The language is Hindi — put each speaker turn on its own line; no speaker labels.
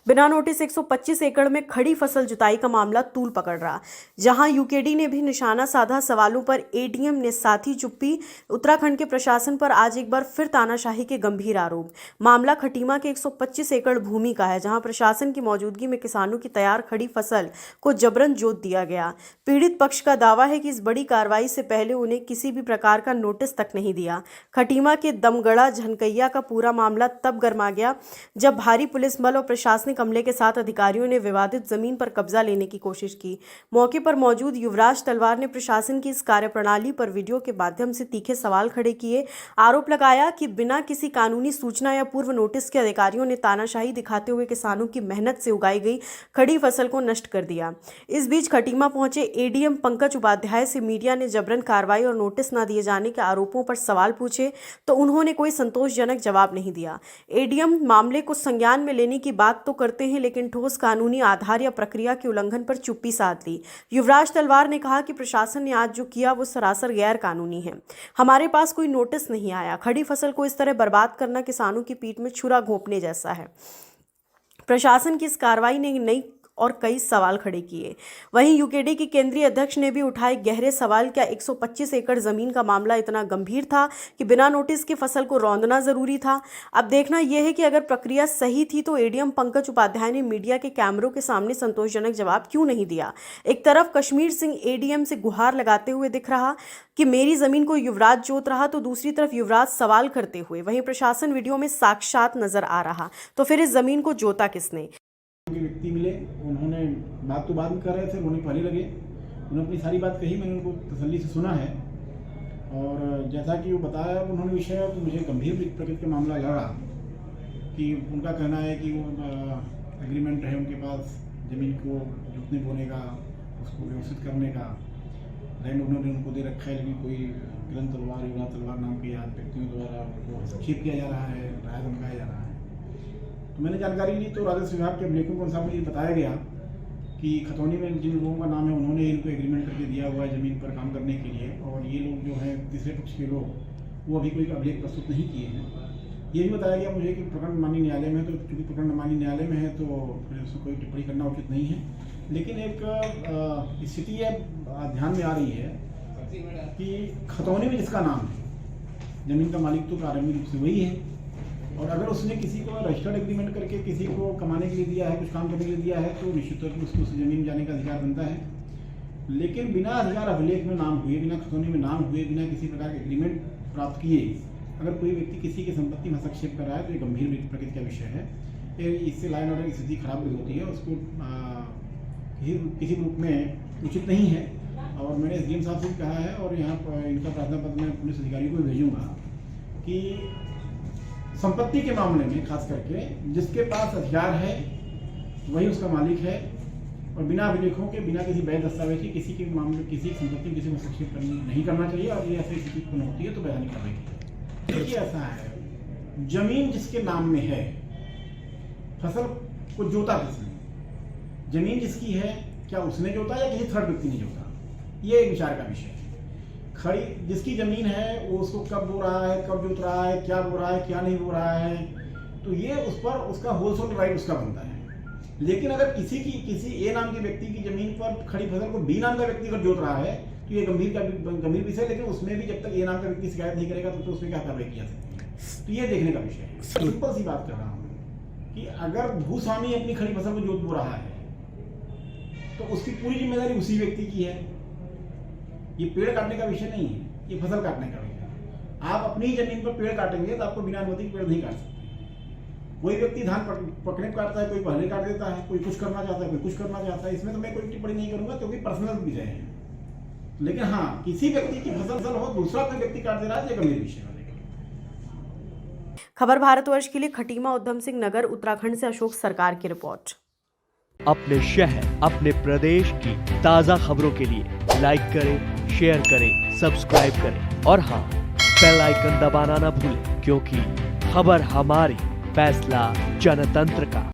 बिना नोटिस 125 एकड़ में खड़ी फसल जुताई का मामला तूल पकड़ रहा। जहां यूकेडी ने भी निशाना साधा, सवालों पर एडीएम ने साधी चुप्पी। उत्तराखंड के प्रशासन पर आज एक बार फिर तानाशाही के गंभीर आरोप। मामला खटीमा के 125 एकड़ भूमि का है, जहां प्रशासन की मौजूदगी में किसानों की तैयार खड़ी फसल को जबरन जोत दिया गया। पीड़ित पक्ष का दावा है कि इस बड़ी कार्रवाई से पहले उन्हें किसी भी प्रकार का नोटिस तक नहीं दिया। खटीमा के दमगढ़ा झनकैया का पूरा मामला तब गर्मा गया जब भारी पुलिस बल और प्रशासनिक अमले के साथ अधिकारियों ने विवादित जमीन पर कब्जा लेने की कोशिश की। मौके पर मौजूद युवराज तलवार ने प्रशासन की इस कार्यप्रणाली पर वीडियो के माध्यम से तीखे सवाल खड़े किए। आरोप लगाया कि बिना किसी कानूनी सूचना या पूर्व नोटिस के अधिकारियों ने तानाशाही दिखाते हुए किसानों की मेहनत से उगाई गई खड़ी फसल को नष्ट कर दिया। इस बीच खटीमा पहुंचे एडीएम पंकज उपाध्याय से मीडिया ने जबरन कार्रवाई और नोटिस न दिए जाने के आरोपों पर सवाल पूछे तो उन्होंने कोई संतोषजनक जवाब नहीं दिया। एडीएम मामले को संज्ञान में लेने की बात तो करते हैं, लेकिन ठोस कानूनी आधार या प्रक्रिया के उल्लंघन पर चुप्पी साध ली। युवराज तलवार ने कहा कि प्रशासन ने आज जो किया वो सरासर गैर कानूनी है। हमारे पास कोई नोटिस नहीं आया। खड़ी फसल को इस तरह बर्बाद करना किसानों की पीठ में छुरा घोंपने जैसा है। प्रशासन की इस कार्रवाई ने नई और कई सवाल खड़े किए। वहीं यूकेडी के केंद्रीय अध्यक्ष ने भी उठाए गहरे सवाल। क्या 125 एकड़ जमीन का मामला इतना गंभीर था कि बिना नोटिस की फसल को रौंदना जरूरी था? अब देखना यह है कि अगर प्रक्रिया सही थी तो एडीएम पंकज उपाध्याय ने मीडिया के कैमरों के सामने संतोषजनक जवाब क्यों नहीं दिया। एक तरफ कश्मीर सिंह एडीएम से गुहार लगाते हुए दिख रहा कि मेरी जमीन को युवराज जोत रहा, तो दूसरी तरफ युवराज सवाल करते हुए। वहीं प्रशासन वीडियो में साक्षात नजर आ रहा। तो फिर इस जमीन को जोता किसने?
व्यक्ति मिले, उन्होंने बात तो बाद में कर रहे थे, उन्हें पहले लगे। उन्होंने अपनी सारी बात कही, मैंने उनको तसल्ली से सुना है और जैसा कि वो बताया उन्होंने विषय, तो मुझे गंभीर प्रकृति का मामला लगा कि उनका कहना है कि वो एग्रीमेंट है उनके पास ज़मीन को जोतने बोने का, उसको व्यवस्थित करने का। लैंड उन्होंने उनको दे रखा है, लेकिन कोई किरण तलवार, युवराज तलवार नाम के व्यक्तियों द्वारा उनको हस्तक्षेप किया जा रहा है, राय धमकाया जा रहा है। तो मैंने जानकारी ली तो राजस्व विभाग के अभिलेखों के अनुसार मुझे बताया गया कि खतौनी में जिन लोगों का नाम है उन्होंने इनको एग्रीमेंट करके दिया हुआ है ज़मीन पर काम करने के लिए, और ये लोग जो हैं तीसरे पक्ष के लोग वो अभी कोई अभिलेख प्रस्तुत नहीं किए हैं। ये भी बताया गया मुझे कि प्रकरण माननीय न्यायालय में है, तो चूँकि प्रकरण माननीय न्यायालय में है तो फिर उसमें कोई टिप्पणी करना उचित नहीं है। लेकिन एक स्थिति ध्यान में आ रही है कि खतौनी में जिसका नाम है, ज़मीन का मालिक तो प्रारंभिक रूप से वही है, और अगर उसने किसी को रजिस्टर्ड एग्रीमेंट करके किसी को कमाने के लिए दिया है, कुछ काम करने के लिए दिया है, तो निश्चित तौर पर उसको उस जमीन जाने का अधिकार बनता है। लेकिन बिना अधिकार अभिलेख में नाम हुए, बिना खतौनी में नाम हुए, बिना किसी प्रकार के एग्रीमेंट प्राप्त किए अगर कोई व्यक्ति किसी की संपत्ति में हस्तक्षेप कर रहा है तो ये गंभीर प्रकृति का विषय है। इससे लाइन ऑर्डर की स्थिति खराब भी होती है, उसको किसी रूप में उचित नहीं है। और मैंने एसडीएम साहब से भी कहा है और यहाँ पर इनका प्रार्थना पत्र मैं पुलिस अधिकारियों को भेजूँगा कि संपत्ति के मामले में खास करके जिसके पास अधिकार है वही उसका मालिक है, और बिना अभिलेखों के, बिना किसी वैध दस्तावेज के किसी के मामले, किसी संपत्ति में किसी को हस्तक्षेप नहीं करना चाहिए। और ये ऐसी स्थिति उत्पन्न होती है तो वैधानिक कार्रवाई की। देखिए ऐसा है, जमीन जिसके नाम में है, फसल को जोता किसने? जमीन जिसकी है, क्या उसने जोता या किसी थर्ड व्यक्ति ने जोता? ये एक विचार का विषय है। खड़ी जिसकी जमीन है वो उसको कब बो रहा है, कब जोत रहा है, क्या बो रहा है, क्या नहीं बो रहा है, तो ये उस पर उसका होलसेल राइट उसका बनता है। लेकिन अगर किसी ए नाम के व्यक्ति की जमीन पर खड़ी फसल को बी नाम का व्यक्ति अगर जोत रहा है तो ये गंभीर विषय है। लेकिन उसमें भी जब तक ए नाम का व्यक्ति शिकायत नहीं करेगा तो उसमें क्या कार्रवाई की जा सकती है, तो ये देखने का विषय है। सिंपल सी बात कर रहा हूँ कि अगर भूस्वामी अपनी खड़ी फसल को जोत बो रहा है तो उसकी पूरी जिम्मेदारी उसी व्यक्ति की है। ये पेड़ काटने का विषय नहीं है, ये फसल काटने का विषय है। आप अपनी जमीन पर पेड़ काटेंगे तो आपको बिना अनुमति के पेड़ नहीं काट सकते। कोई व्यक्ति धान पकने को काटता है, कोई पहले काट देता है, कोई कुछ करना चाहता है, कोई कुछ करना चाहता है। इसमें तो मैं कोई टिप्पणी नहीं करूंगा क्योंकि पर्सनल विषय है। लेकिन हाँ, किसी व्यक्ति की फसल हो, दूसरा कोई व्यक्ति काट दे रहा है, ये गंभीर विषय है।
खबर भारतवर्ष के लिए खटीमा उधम सिंह नगर उत्तराखंड से अशोक सरकार की रिपोर्ट।
अपने शहर, अपने प्रदेश की ताजा खबरों के लिए लाइक करें, शेयर करें, सब्सक्राइब करें और हाँ, बेल आइकन दबाना ना भूलें, क्योंकि खबर हमारी, फैसला जनतंत्र का।